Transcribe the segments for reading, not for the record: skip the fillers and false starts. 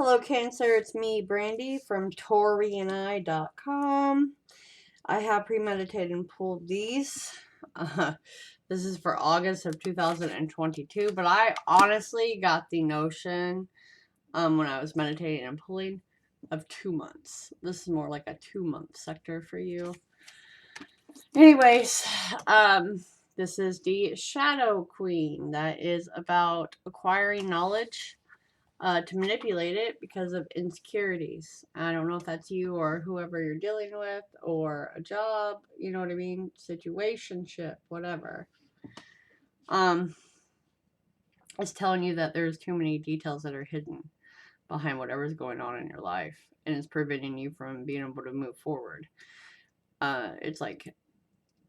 Hello Cancer, it's me Brandy from Taurean.com. I have premeditated and pulled these. Uh, this is for August of 2022, but I honestly got the notion when I was meditating and pulling of 2 months. This is more like a 2-month sector for you. Anyways, this is the Shadow Queen that is about acquiring knowledge to manipulate it because of insecurities. I don't know if that's you or whoever you're dealing with or a job, you know what I mean? Situationship, whatever. It's telling you that there's too many details that are hidden behind whatever's going on in your life, and it's preventing you from being able to move forward. It's like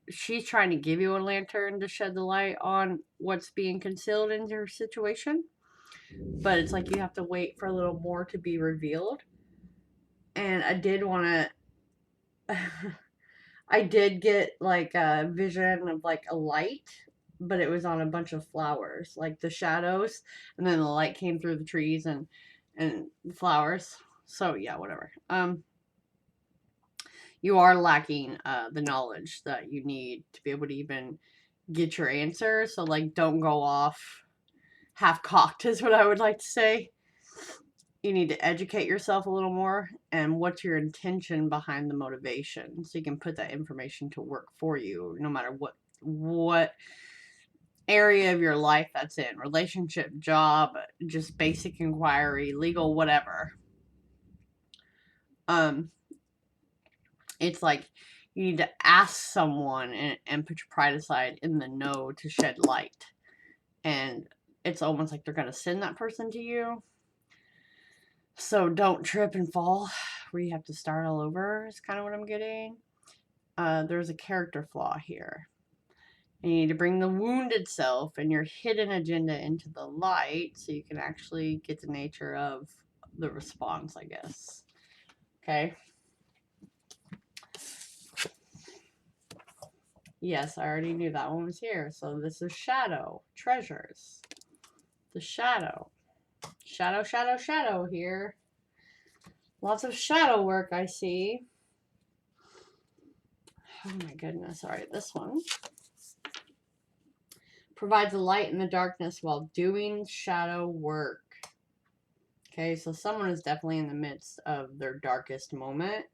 she's trying to give you a lantern to shed the light on what's being concealed in your situation, but it's like you have to wait for a little more to be revealed. And I did want to I did get like a vision of like a light, but it was on a bunch of flowers, like the shadows, and then the light came through the trees and the flowers. So yeah, whatever. You are lacking the knowledge that you need to be able to even get your answer. So like, don't go off half cocked is what I would like to say. You need to educate yourself a little more, and what's your intention behind the motivation, so you can put that information to work for you, no matter what area of your life that's in: relationship, job, just basic inquiry, legal, whatever. It's like you need to ask someone and put your pride aside in the know to shed light, and it's almost like they're going to send that person to you. So don't trip and fall where you have to start all over is kind of what I'm getting. There's a character flaw here. You need to bring the wounded self and your hidden agenda into the light so you can actually get the nature of the response, I guess. Okay. Yes, I already knew that one was here. So this is shadow, treasures. The shadow. Shadow, shadow, shadow here. Lots of shadow work I see. Oh my goodness. All right, this one provides a light in the darkness while doing shadow work. Okay, so someone is definitely in the midst of their darkest moment.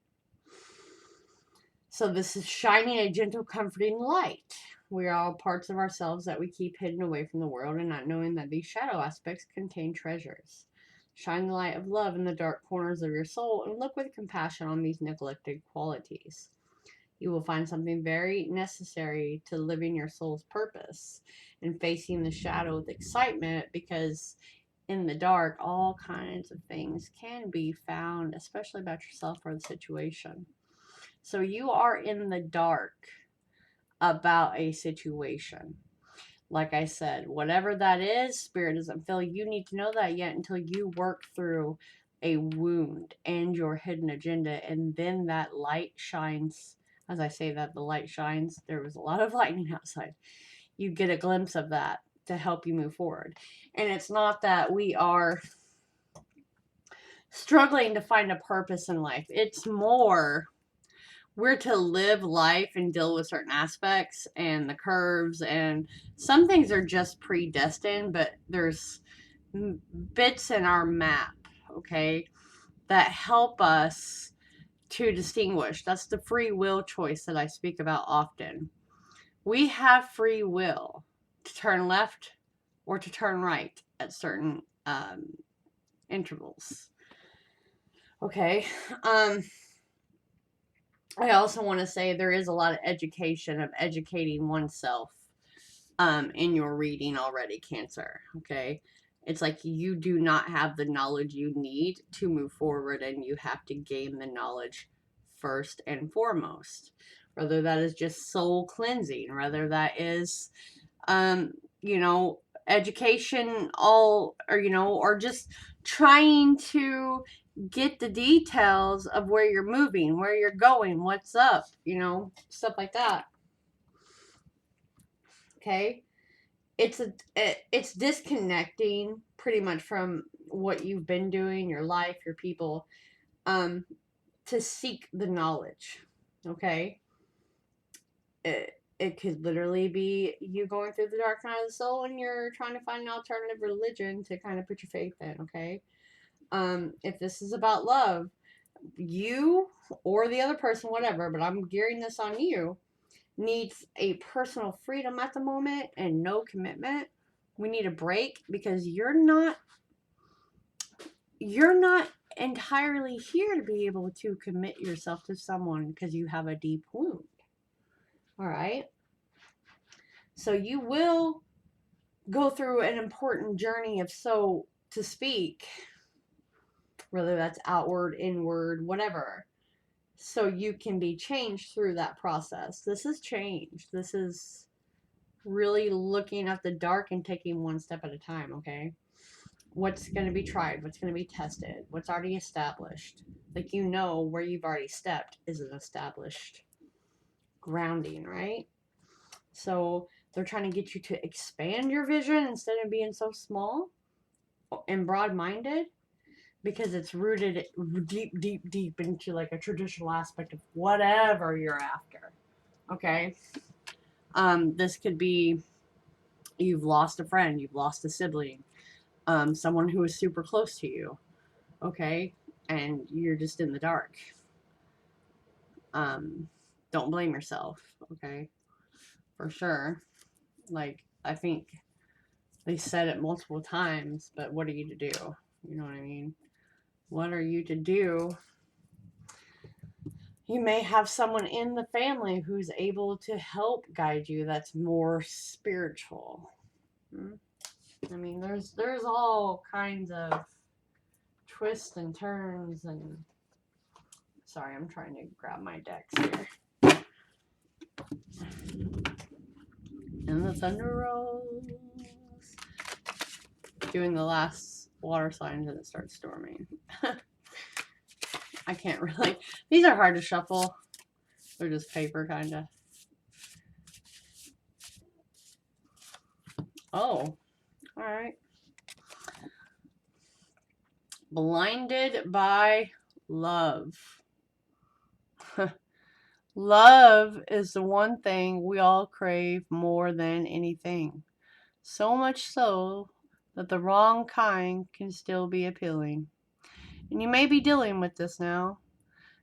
So this is shining a gentle, comforting light. We are all parts of ourselves that we keep hidden away from the world, and not knowing that these shadow aspects contain treasures. Shine the light of love in the dark corners of your soul and look with compassion on these neglected qualities. You will find something very necessary to living your soul's purpose and facing the shadow with excitement, because in the dark, all kinds of things can be found, especially about yourself or the situation. So you are in the dark about a situation. Like I said, whatever that is, Spirit doesn't feel you need to know that yet until you work through a wound and your hidden agenda, and then that light shines. As I say that, the light shines. There was a lot of lightning outside. You get a glimpse of that to help you move forward. And it's not that we are struggling to find a purpose in life. It's more we're to live life and deal with certain aspects and the curves, and some things are just predestined, but there's bits in our map, okay, that help us to distinguish. That's the free will choice that I speak about often. We have free will to turn left or to turn right at certain intervals. Okay. I also want to say there is a lot of education of educating oneself in your reading already, Cancer. Okay. It's like you do not have the knowledge you need to move forward, and you have to gain the knowledge first and foremost. Whether that is just soul cleansing, whether that is, you know, education, or just trying to get the details of where you're moving, where you're going, what's up, stuff like that. Okay. It's disconnecting pretty much from what you've been doing, your life, your people, to seek the knowledge. Okay? It could literally be you going through the dark night of the soul and you're trying to find an alternative religion to kind of put your faith in, okay? If this is about love, you or the other person, whatever, but I'm gearing this on you, needs a personal freedom at the moment and no commitment. We need a break because you're not entirely here to be able to commit yourself to someone because you have a deep wound. All right? So you will go through an important journey, if so to speak, whether that's outward, inward, whatever, so you can be changed through that process. This is change. This is really looking at the dark and taking one step at a time, okay? What's going to be tried? What's going to be tested? What's already established? Like, you know, where you've already stepped is an established grounding, right? So they're trying to get you to expand your vision instead of being so small and broad-minded, because it's rooted deep, deep, deep into like a traditional aspect of whatever you're after. Okay? This could be you've lost a friend, you've lost a sibling, someone who is super close to you, okay? And you're just in the dark. Don't blame yourself, okay? For sure. Like, I think they said it multiple times, but what are you to do? You know what I mean? What are you to do? You may have someone in the family who's able to help guide you that's more spiritual. I mean, there's all kinds of twists and turns and... Sorry, I'm trying to grab my decks here. And the thunder rolls. Doing the last water signs and it starts storming. I can't really... These are hard to shuffle. They're just paper, kind of. Oh. Alright. Blinded by love. Love is the one thing we all crave more than anything. So much so that the wrong kind can still be appealing. And you may be dealing with this now.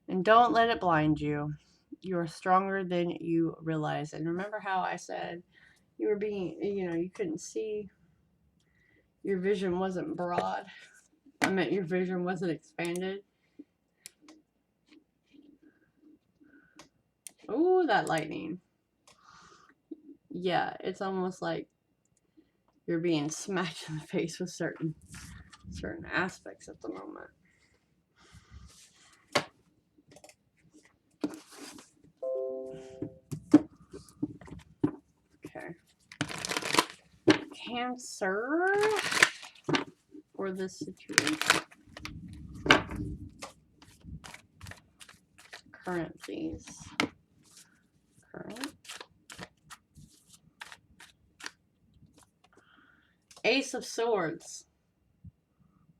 And don't let it blind you. You are stronger than you realize. And remember how I said you were being, you couldn't see. Your vision wasn't broad. I meant your vision wasn't expanded. Ooh, that lightning. Yeah, it's almost like you're being smacked in the face with certain aspects at the moment. Okay. Cancer for this situation. Current, please. Current. Ace of Swords.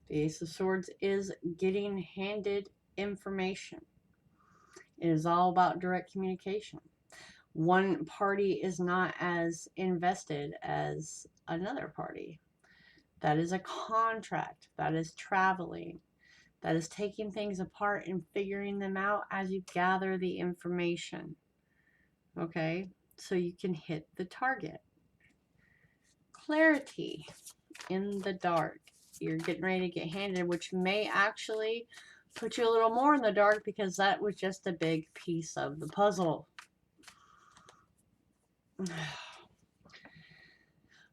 The Ace of Swords is getting handed information. It is all about direct communication. One party is not as invested as another party. That is a contract. That is traveling. That is taking things apart and figuring them out as you gather the information. Okay? So you can hit the target. Clarity in the dark. You're getting ready to get handed, which may actually put you a little more in the dark because that was just a big piece of the puzzle.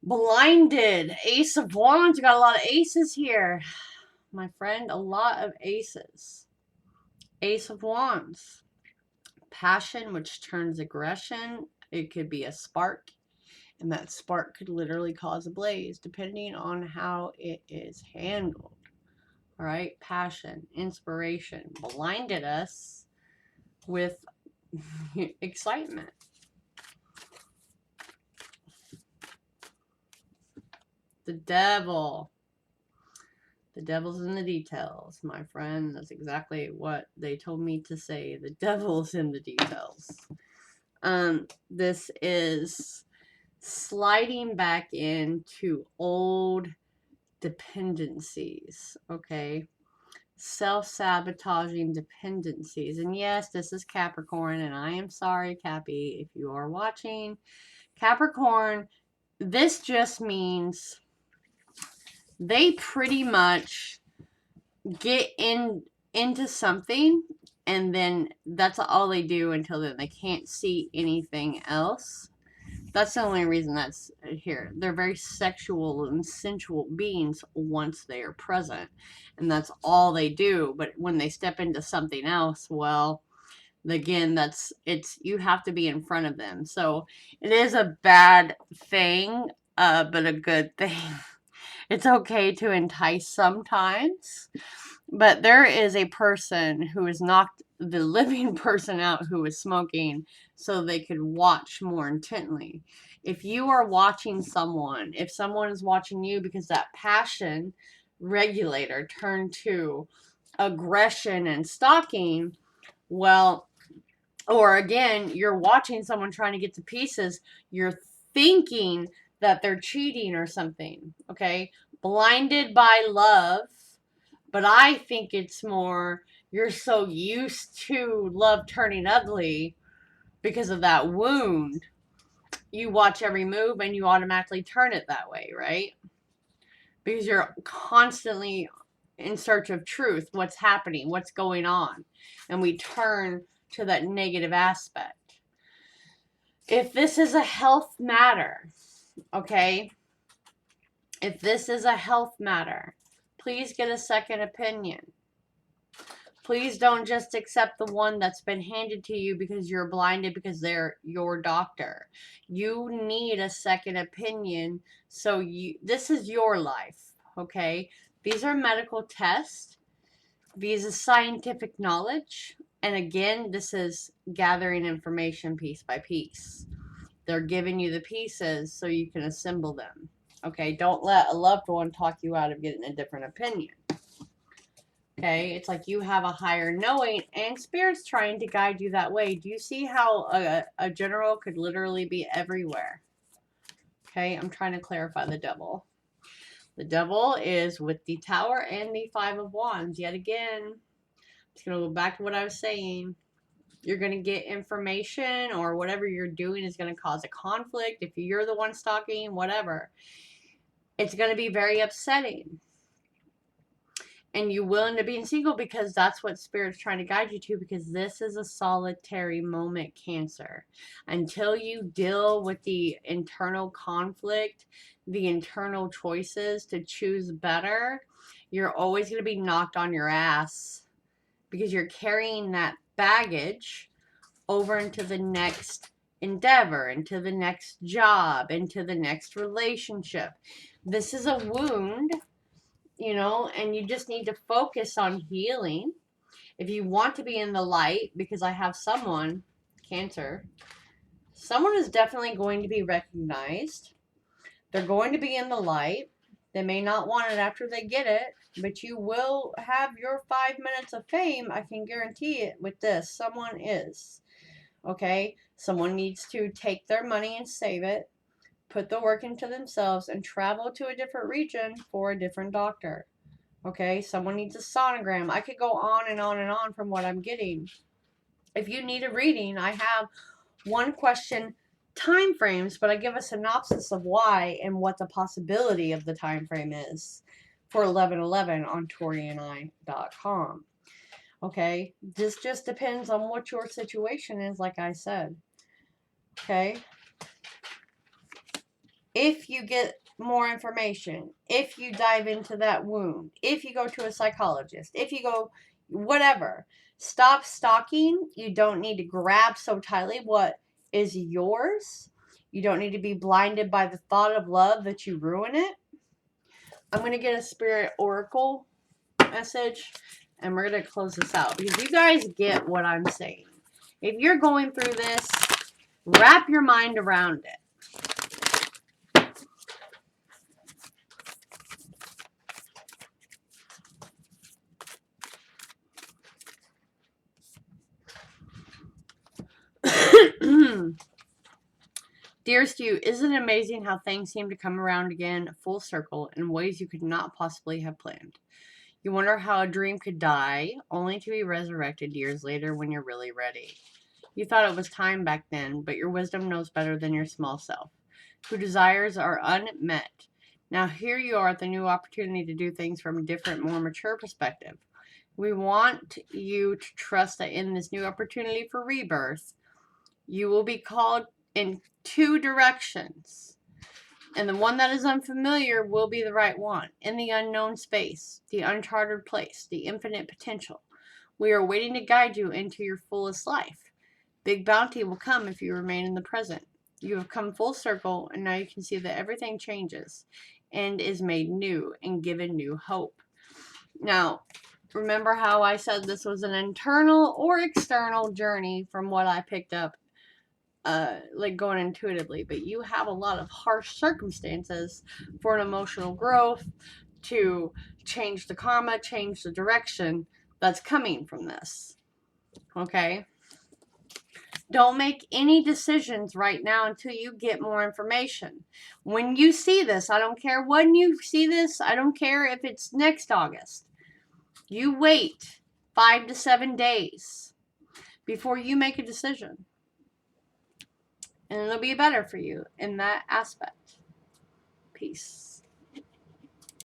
Blinded. Ace of Wands. You got a lot of aces here. My friend, a lot of aces. Ace of Wands. Passion, which turns aggression. It could be a spark. And that spark could literally cause a blaze, depending on how it is handled. All right? Passion, inspiration. Blinded us with excitement. The Devil. The devil's in the details, my friend. That's exactly what they told me to say. The devil's in the details. This is sliding back into old dependencies, okay? Self-sabotaging dependencies. And yes, this is Capricorn, and I am sorry, Cappy, if you are watching. Capricorn, this just means they pretty much get into something, and then that's all they do until then. They can't see anything else. That's the only reason that's here. They're very sexual and sensual beings once they are present, and that's all they do. But when they step into something else, well, again, it's you have to be in front of them. So it is a bad thing, but a good thing. It's okay to entice sometimes, but there is a person who has knocked the living person out who is smoking so they could watch more intently. If you are watching someone, if someone is watching you because that passion regulator turned to aggression and stalking, well, or again, you're watching someone trying to get to pieces, you're thinking that they're cheating or something, okay? Blinded by love, but I think it's more you're so used to love turning ugly because of that wound. You watch every move and you automatically turn it that way, right? Because you're constantly in search of truth, what's happening, what's going on. And we turn to that negative aspect. If this is a health matter, okay? If this is a health matter, please get a second opinion. Please don't just accept the one that's been handed to you because you're blinded because they're your doctor. You need a second opinion. So this is your life, okay? These are medical tests. These is scientific knowledge. And again, this is gathering information piece by piece. They're giving you the pieces so you can assemble them. Okay, don't let a loved one talk you out of getting a different opinion. Okay, it's like you have a higher knowing and spirit's trying to guide you that way. Do you see how a general could literally be everywhere? Okay, I'm trying to clarify the devil. The devil is with the Tower and the Five of Wands. Yet again, I'm just going to go back to what I was saying. You're going to get information, or whatever you're doing is going to cause a conflict. If you're the one stalking, whatever. It's going to be very upsetting. And you will end up being single because that's what Spirit's trying to guide you to, because this is a solitary moment, Cancer. Until you deal with the internal conflict, the internal choices to choose better, you're always going to be knocked on your ass because you're carrying that baggage over into the next endeavor, into the next job, into the next relationship. This is a wound, you know, and you just need to focus on healing. If you want to be in the light, because I have someone, Cancer, someone is definitely going to be recognized. They're going to be in the light. They may not want it after they get it, but you will have your 5 minutes of fame. I can guarantee it with this. Someone is. Okay? Someone needs to take their money and save it, put the work into themselves, and travel to a different region for a different doctor. Okay? Someone needs a sonogram. I could go on and on and on from what I'm getting. If you need a reading, I have one question time frames, but I give a synopsis of why and what the possibility of the time frame is for 1111 on Taureani.com. Okay, this just depends on what your situation is, like I said. Okay, if you get more information, if you dive into that wound, if you go to a psychologist, if you go whatever, stop stalking. You don't need to grab so tightly what is yours. You don't need to be blinded by the thought of love that you ruin it. I'm going to get a spirit oracle message, and we're going to close this out because you guys get what I'm saying. If you're going through this, wrap your mind around it. Dearest you, isn't it amazing how things seem to come around again full circle in ways you could not possibly have planned? You wonder how a dream could die, only to be resurrected years later when you're really ready. You thought it was time back then, but your wisdom knows better than your small self, whose desires are unmet. Now here you are at the new opportunity to do things from a different, more mature perspective. We want you to trust that in this new opportunity for rebirth, you will be called in two directions. And the one that is unfamiliar will be the right one. In the unknown space, the uncharted place, the infinite potential. We are waiting to guide you into your fullest life. Big bounty will come if you remain in the present. You have come full circle, and now you can see that everything changes and is made new and given new hope. Now, remember how I said this was an internal or external journey from what I picked up, like going intuitively, but you have a lot of harsh circumstances for an emotional growth to change the karma, change the direction that's coming from this. Okay? Don't make any decisions right now until you get more information. When you see this, I don't care when you see this, I don't care if it's next August. You wait 5 to 7 days before you make a decision. And it'll be better for you in that aspect. Peace.